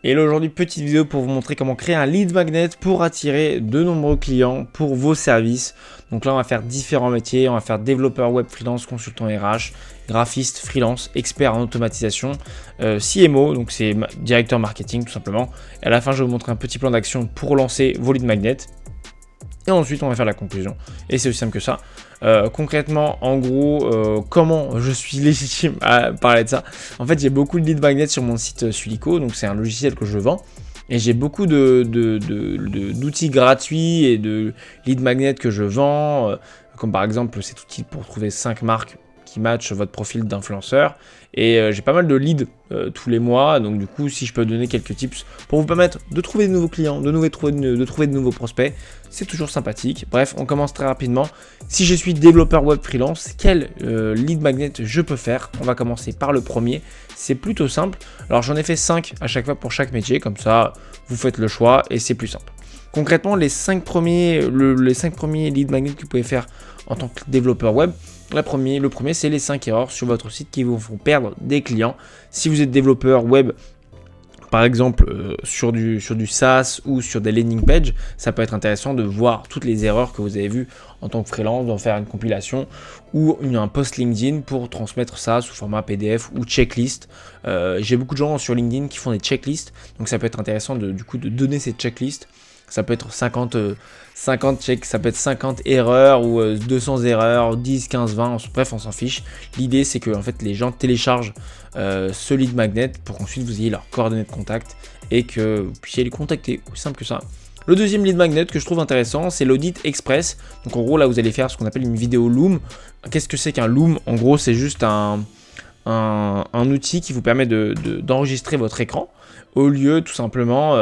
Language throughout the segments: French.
Et là aujourd'hui, petite vidéo pour vous montrer comment créer un lead magnet pour attirer de nombreux clients pour vos services. Donc là, on va faire différents métiers. On va faire développeur web freelance, consultant RH, graphiste freelance, expert en automatisation, CMO, donc c'est directeur marketing tout simplement. Et à la fin, je vais vous montrer un petit plan d'action pour lancer vos lead magnets. Et ensuite, on va faire la conclusion. Et c'est aussi simple que ça. Concrètement, en gros, comment je suis légitime à parler de ça? En fait, j'ai beaucoup de lead magnets sur mon site Sulico. Donc, c'est un logiciel que je vends. Et j'ai beaucoup d'outils gratuits et de lead magnets que je vends. Comme par exemple, cet outil pour trouver 5 marques qui matchent votre profil d'influenceur. Et j'ai pas mal de leads tous les mois. Donc du coup, si je peux donner quelques tips pour vous permettre de trouver de nouveaux clients, de trouver de nouveaux prospects, c'est toujours sympathique. Bref, on commence très rapidement. Si je suis développeur web freelance, quel lead magnet je peux faire? On va commencer par le premier. C'est plutôt simple. Alors j'en ai fait 5 à chaque fois pour chaque métier. Comme ça, vous faites le choix et c'est plus simple. Concrètement, les 5 premiers lead magnets que vous pouvez faire en tant que développeur web, le premier, c'est les 5 erreurs sur votre site qui vous font perdre des clients. Si vous êtes développeur web, par exemple sur du SaaS ou sur des landing pages, ça peut être intéressant de voir toutes les erreurs que vous avez vues en tant que freelance, d'en faire une compilation ou un post LinkedIn pour transmettre ça sous format PDF ou checklist. J'ai beaucoup de gens sur LinkedIn qui font des checklists, donc ça peut être intéressant de donner ces checklists. Ça peut être 50 checks, ça peut être 50 erreurs ou 200 erreurs, 10, 15, 20, bref, on s'en fiche. L'idée, c'est que en fait, les gens téléchargent ce lead magnet pour qu'ensuite vous ayez leurs coordonnées de contact et que vous puissiez les contacter, aussi simple que ça. Le deuxième lead magnet que je trouve intéressant, c'est l'audit express. Donc en gros, là, vous allez faire ce qu'on appelle une vidéo Loom. Qu'est-ce que c'est qu'un Loom? En gros, c'est juste un outil qui vous permet d'enregistrer votre écran au lieu tout simplement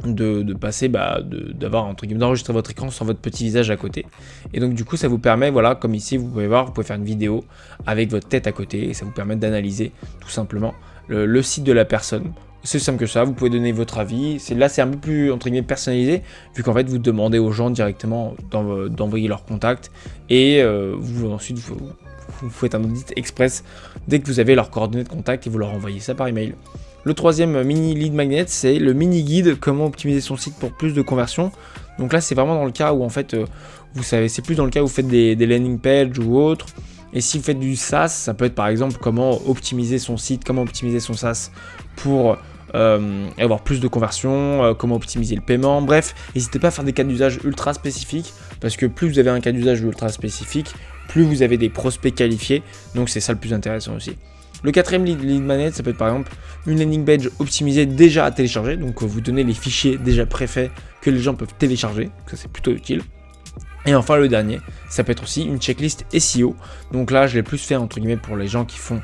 d'avoir entre guillemets d'enregistrer votre écran sans votre petit visage à côté. Et donc du coup ça vous permet, voilà, comme ici vous pouvez voir, vous pouvez faire une vidéo avec votre tête à côté et ça vous permet d'analyser tout simplement le site de la personne. C'est simple que ça, vous pouvez donner votre avis. Là c'est un peu plus entre guillemets personnalisé vu qu'en fait vous demandez aux gens directement d'envoyer leur contact et ensuite vous faites un audit express dès que vous avez leurs coordonnées de contact et vous leur envoyez ça par email. Le troisième mini lead magnet, c'est le mini guide comment optimiser son site pour plus de conversions. Donc là, c'est vraiment dans le cas où en fait, vous savez, c'est plus dans le cas où vous faites des landing pages ou autre. Et si vous faites du SaaS, ça peut être par exemple comment optimiser son site, comment optimiser son SaaS pour avoir plus de conversions, comment optimiser le paiement. Bref, n'hésitez pas à faire des cas d'usage ultra spécifiques parce que plus vous avez un cas d'usage ultra spécifique, plus vous avez des prospects qualifiés. Donc c'est ça le plus intéressant aussi. Le quatrième lead magnet, ça peut être par exemple une landing page optimisée déjà à télécharger. Donc vous donnez les fichiers déjà préfaits que les gens peuvent télécharger. Donc ça c'est plutôt utile. Et enfin le dernier, ça peut être aussi une checklist SEO. Donc là je l'ai plus fait entre guillemets pour les gens qui font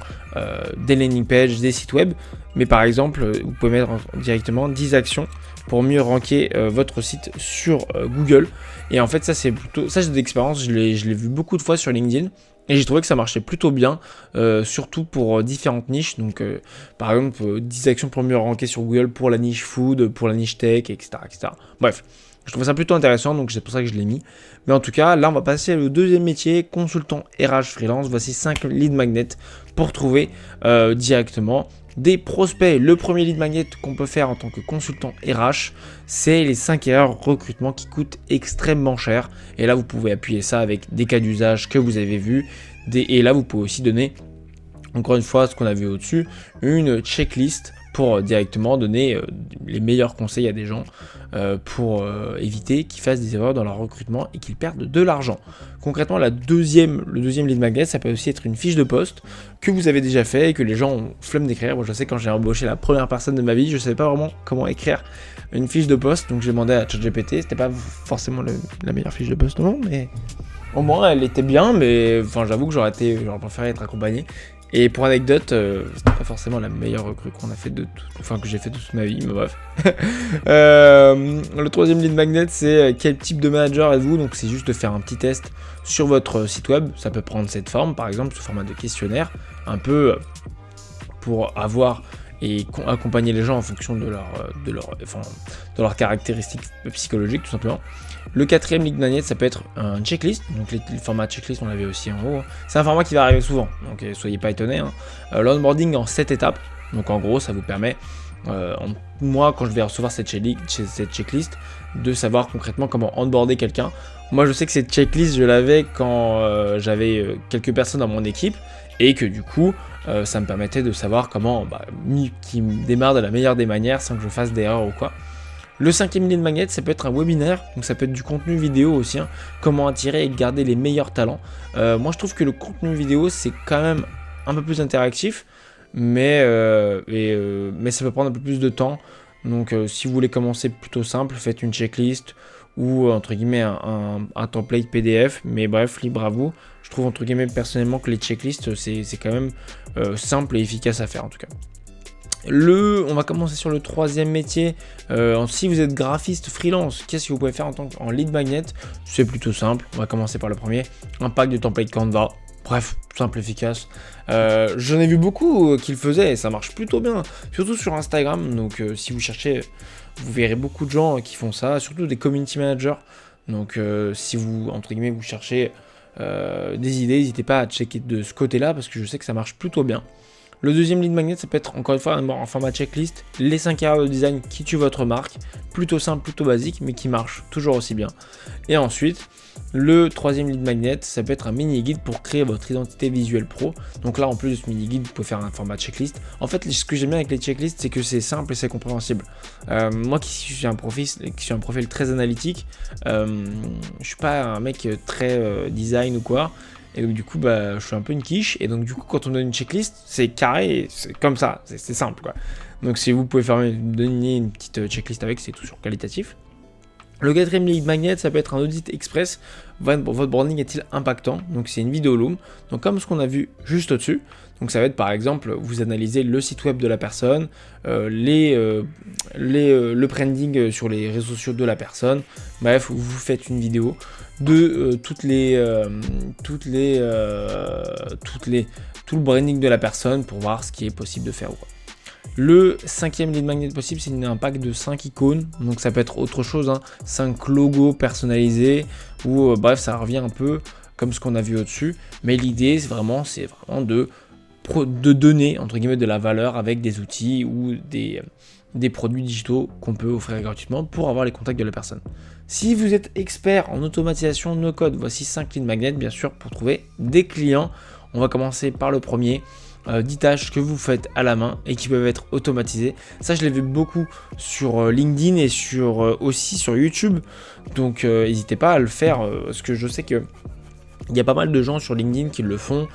des landing pages, des sites web. Mais par exemple, vous pouvez mettre directement 10 actions pour mieux ranker votre site sur Google. Et en fait ça c'est de l'expérience, je l'ai vu beaucoup de fois sur LinkedIn. Et j'ai trouvé que ça marchait plutôt bien, surtout pour différentes niches. Donc, par exemple, 10 actions pour mieux ranker sur Google pour la niche food, pour la niche tech, etc. etc. Bref, je trouve ça plutôt intéressant, donc c'est pour ça que je l'ai mis. Mais en tout cas, là, on va passer au deuxième métier, consultant RH freelance. Voici 5 lead magnets pour trouver directement des prospects. Le premier lead magnet qu'on peut faire en tant que consultant RH, c'est les 5 erreurs recrutement qui coûtent extrêmement cher. Et là, vous pouvez appuyer ça avec des cas d'usage que vous avez vus. Et là, vous pouvez aussi donner, encore une fois, ce qu'on a vu au-dessus, une checklist pour directement donner les meilleurs conseils à des gens pour éviter qu'ils fassent des erreurs dans leur recrutement et qu'ils perdent de l'argent. Concrètement, le deuxième lead magnet, ça peut aussi être une fiche de poste que vous avez déjà fait et que les gens ont flemme d'écrire. Moi, je sais, quand j'ai embauché la première personne de ma vie, je ne savais pas vraiment comment écrire une fiche de poste, donc j'ai demandé à ChatGPT. C'était pas forcément la meilleure fiche de poste au monde, mais au moins elle était bien. Mais enfin, j'avoue que j'aurais préféré être accompagné. Et pour anecdote, c'était pas forcément la meilleure recrue qu'on a fait que j'ai fait de toute ma vie, mais bref. Le troisième lead magnet, c'est quel type de manager êtes-vous? Donc c'est juste de faire un petit test sur votre site web. Ça peut prendre cette forme, par exemple, sous format de questionnaire, un peu pour avoir et accompagner les gens en fonction de leurs caractéristiques psychologiques, tout simplement. Le quatrième lead magnet, ça peut être un checklist. Donc le format checklist, on l'avait aussi en haut. C'est un format qui va arriver souvent, donc soyez pas étonnés. L'onboarding en 7 étapes. Donc en gros, ça vous permet moi, quand je vais recevoir cette checklist, de savoir concrètement comment onboarder quelqu'un. Moi, je sais que cette checklist, je l'avais quand j'avais quelques personnes dans mon équipe, et que du coup, ça me permettait de savoir comment qui me démarre de la meilleure des manières sans que je fasse d'erreur ou quoi. Le 5e lead magnet, ça peut être un webinaire, donc ça peut être du contenu vidéo aussi, hein, comment attirer et garder les meilleurs talents. Moi, je trouve que le contenu vidéo, c'est quand même un peu plus interactif, mais ça peut prendre un peu plus de temps. Donc, si vous voulez commencer plutôt simple, faites une checklist ou entre guillemets un template PDF, mais bref, libre à vous. Je trouve entre guillemets personnellement que les checklists, c'est quand même simple et efficace à faire en tout cas. On va commencer sur le 3e métier. Si vous êtes graphiste freelance, qu'est-ce que vous pouvez faire en lead magnet? C'est plutôt simple. On va commencer par le premier. Un pack de template Canva. Bref, simple, efficace. J'en ai vu beaucoup qui le faisaient et ça marche plutôt bien. Surtout sur Instagram. Donc si vous cherchez, vous verrez beaucoup de gens qui font ça. Surtout des community managers. Donc si vous, entre guillemets, vous cherchez des idées, n'hésitez pas à checker de ce côté-là parce que je sais que ça marche plutôt bien. Le 2e lead magnet, ça peut être encore une fois en format checklist, les 5 erreurs de design qui tuent votre marque, plutôt simple, plutôt basique, mais qui marche toujours aussi bien. Et ensuite, le 3e lead magnet, ça peut être un mini guide pour créer votre identité visuelle pro. Donc là, en plus de ce mini guide, vous pouvez faire un format checklist. En fait, ce que j'aime bien avec les checklists, c'est que c'est simple et c'est compréhensible. Moi qui suis un profil très analytique, je suis pas un mec très design ou quoi. Et donc du coup, je suis un peu une quiche. Et donc du coup, quand on donne une checklist, c'est carré, c'est comme ça, c'est simple quoi. Donc si vous pouvez donner une petite checklist avec, c'est toujours qualitatif. Le 4e lead magnet, ça peut être un audit express. Votre branding est-il impactant? Donc c'est une vidéo loom. Donc comme ce qu'on a vu juste au-dessus. Donc ça va être par exemple, vous analysez le site web de la personne, le branding sur les réseaux sociaux de la personne. Bref, vous faites une vidéo de tout le branding de la personne pour voir ce qui est possible de faire ou pas. Le 5e lead magnet possible, c'est un pack de 5 icônes, donc ça peut être autre chose, 5 logos personnalisés, ou bref, ça revient un peu comme ce qu'on a vu au-dessus, mais l'idée c'est vraiment de donner entre guillemets de la valeur avec des outils ou des produits digitaux qu'on peut offrir gratuitement pour avoir les contacts de la personne. Si vous êtes expert en automatisation no-code, voici 5 lead magnets bien sûr pour trouver des clients. On va commencer par le premier. 10 tâches que vous faites à la main et qui peuvent être automatisées. Ça, je l'ai vu beaucoup sur LinkedIn et aussi sur YouTube. Donc, n'hésitez pas à le faire parce que je sais que il y a pas mal de gens sur LinkedIn qui le font,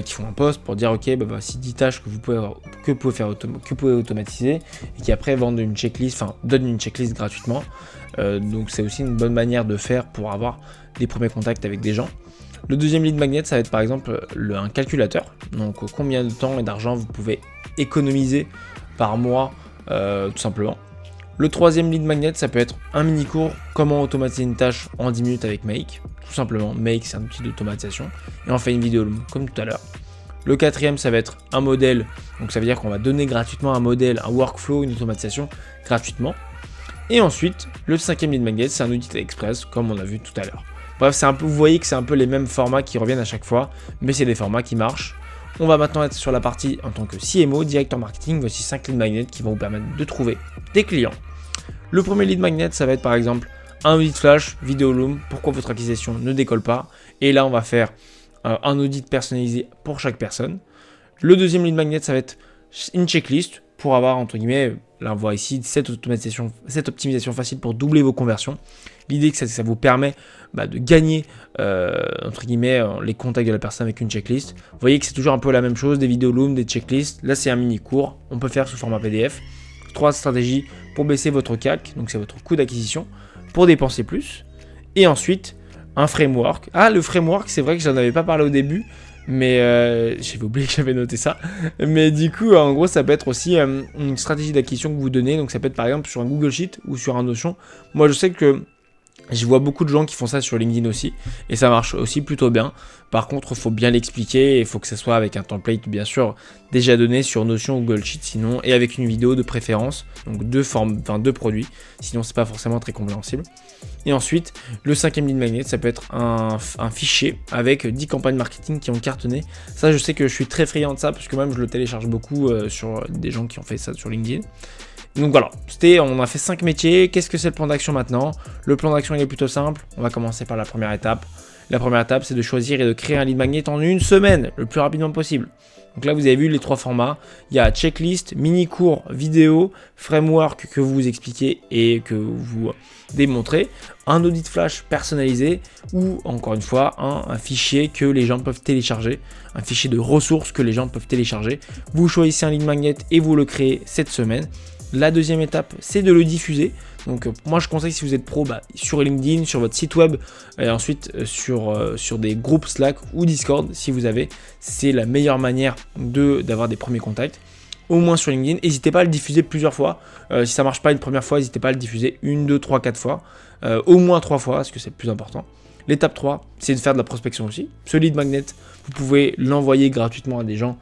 qui font un post pour dire ok, voici 10 tâches que vous pouvez automatiser et qui après donnent une checklist gratuitement. Donc c'est aussi une bonne manière de faire pour avoir des premiers contacts avec des gens. Le 2e lead magnet, ça va être par exemple un calculateur. Donc combien de temps et d'argent vous pouvez économiser par mois, tout simplement. Le 3e lead magnet, ça peut être un mini cours, comment automatiser une tâche en 10 minutes avec Make. Tout simplement, Make c'est un outil d'automatisation. Et on fait une vidéo comme tout à l'heure. Le 4e, ça va être un modèle. Donc ça veut dire qu'on va donner gratuitement un modèle, un workflow, une automatisation gratuitement. Et ensuite, le 5e lead magnet, c'est un audit express comme on a vu tout à l'heure. Bref, vous voyez que c'est un peu les mêmes formats qui reviennent à chaque fois, mais c'est des formats qui marchent. On va maintenant être sur la partie en tant que CMO, directeur marketing. Voici 5 lead magnets qui vont vous permettre de trouver des clients. Le premier lead magnet, ça va être par exemple un audit flash, vidéo loom, pourquoi votre acquisition ne décolle pas. Et là, on va faire un audit personnalisé pour chaque personne. Le 2e lead magnet, ça va être une checklist pour avoir, entre guillemets, là on voit ici cette optimisation facile pour doubler vos conversions. L'idée que ça vous permet de gagner entre guillemets les contacts de la personne avec une checklist. Vous voyez que c'est toujours un peu la même chose, des vidéos loom, des checklists. Là c'est un mini cours, on peut faire sous format PDF. 3 stratégies pour baisser votre CAC, donc c'est votre coût d'acquisition, pour dépenser plus. Et ensuite un framework. Ah, le framework, c'est vrai que j'en avais pas parlé au début, mais j'avais oublié que j'avais noté ça. Mais du coup, en gros, ça peut être aussi une stratégie d'acquisition que vous donnez. Donc ça peut être par exemple sur un Google Sheet ou sur un Notion. Moi, je sais que Je vois beaucoup de gens qui font ça sur LinkedIn aussi, et ça marche aussi plutôt bien. Par contre, il faut bien l'expliquer, et il faut que ça soit avec un template bien sûr déjà donné sur Notion ou Google Sheet, sinon, et avec une vidéo de préférence, donc deux produits, sinon c'est pas forcément très compréhensible. Et ensuite, le 5e lead magnet, ça peut être un fichier avec 10 campagnes marketing qui ont cartonné. Ça, je sais que je suis très friand de ça, parce que même je le télécharge beaucoup sur des gens qui ont fait ça sur LinkedIn. Donc voilà, on a fait 5 métiers. Qu'est-ce que c'est le plan d'action maintenant? Le plan d'action il est plutôt simple. On va commencer par la première étape. La première étape, c'est de choisir et de créer un lead magnet en une semaine, le plus rapidement possible. Donc là, vous avez vu les 3 formats. Il y a checklist, mini-cours, vidéo, framework que vous expliquez et que vous démontrez, un audit flash personnalisé ou encore une fois un fichier que les gens peuvent télécharger, un fichier de ressources que les gens peuvent télécharger. Vous choisissez un lead magnet et vous le créez cette semaine. La deuxième étape, c'est de le diffuser. Donc moi je conseille, si vous êtes pro, sur LinkedIn, sur votre site web et ensuite sur des groupes Slack ou Discord si vous avez. C'est la meilleure manière d'avoir des premiers contacts. Au moins sur LinkedIn, n'hésitez pas à le diffuser plusieurs fois. Si ça ne marche pas une première fois, n'hésitez pas à le diffuser 1, 2, 3, 4 fois. Au moins 3 fois, parce que c'est le plus important. L'étape 3, c'est de faire de la prospection aussi. Ce lead magnet, vous pouvez l'envoyer gratuitement à des gens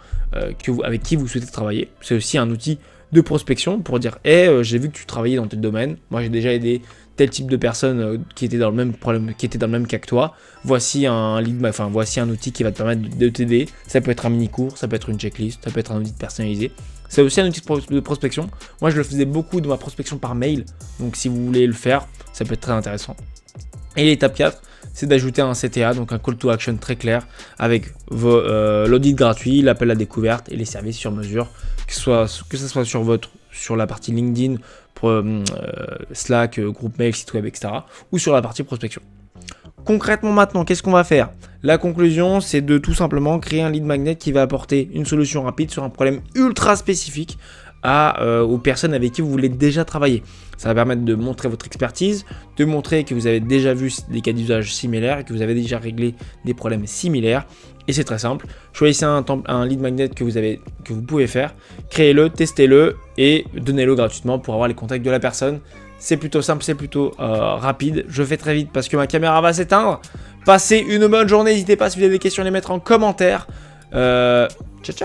avec qui vous souhaitez travailler. C'est aussi un outil de prospection pour dire j'ai vu que tu travaillais dans tel domaine, moi j'ai déjà aidé tel type de personnes qui étaient dans le même problème, qui étaient dans le même cas que toi. Voici un outil qui va te permettre de t'aider. Ça peut être un mini cours, ça peut être une checklist, ça peut être un outil personnalisé. C'est aussi un outil de prospection. Moi je le faisais beaucoup de ma prospection par mail, donc si vous voulez le faire, ça peut être très intéressant. Et l'étape 4, c'est d'ajouter un CTA, donc un call to action très clair avec l'audit gratuit, l'appel à découverte et les services sur mesure, que ce soit sur la partie LinkedIn, Slack, groupe mail, site web, etc. ou sur la partie prospection. Concrètement maintenant, qu'est-ce qu'on va faire? La conclusion, c'est de tout simplement créer un lead magnet qui va apporter une solution rapide sur un problème ultra spécifique aux personnes avec qui vous voulez déjà travailler. Ça va permettre de montrer votre expertise, de montrer que vous avez déjà vu des cas d'usage similaires et que vous avez déjà réglé des problèmes similaires. Et c'est très simple, choisissez un lead magnet que vous pouvez faire, créez-le, testez-le et donnez-le gratuitement pour avoir les contacts de la personne. C'est plutôt simple, c'est plutôt rapide. Je fais très vite parce que ma caméra va s'éteindre. Passez une bonne journée, n'hésitez pas si vous avez des questions à les mettre en commentaire. Ciao ciao.